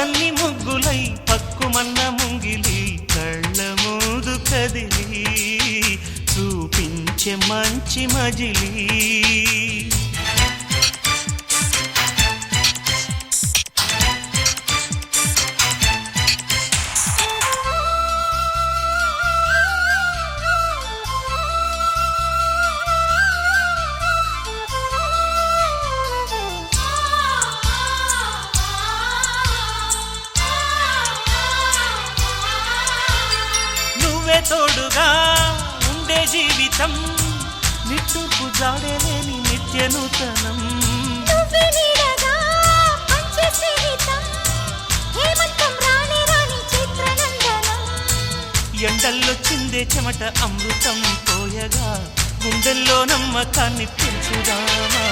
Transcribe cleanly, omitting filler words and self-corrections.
కన్ని ముగ్గులై పక్కుమన్న ముంగిలి కళ్ళ మూదు కదిలి చూపించే మంచి మజిలీ తోడుగా ఉండే జీవితం నిట్టూర్పు జాడలేని నిత్య నూతనం ఎండల్లో చిందే చెమట అమృతం పోయగా గుండెల్లో నమ్మకాన్ని పెంచుదామా.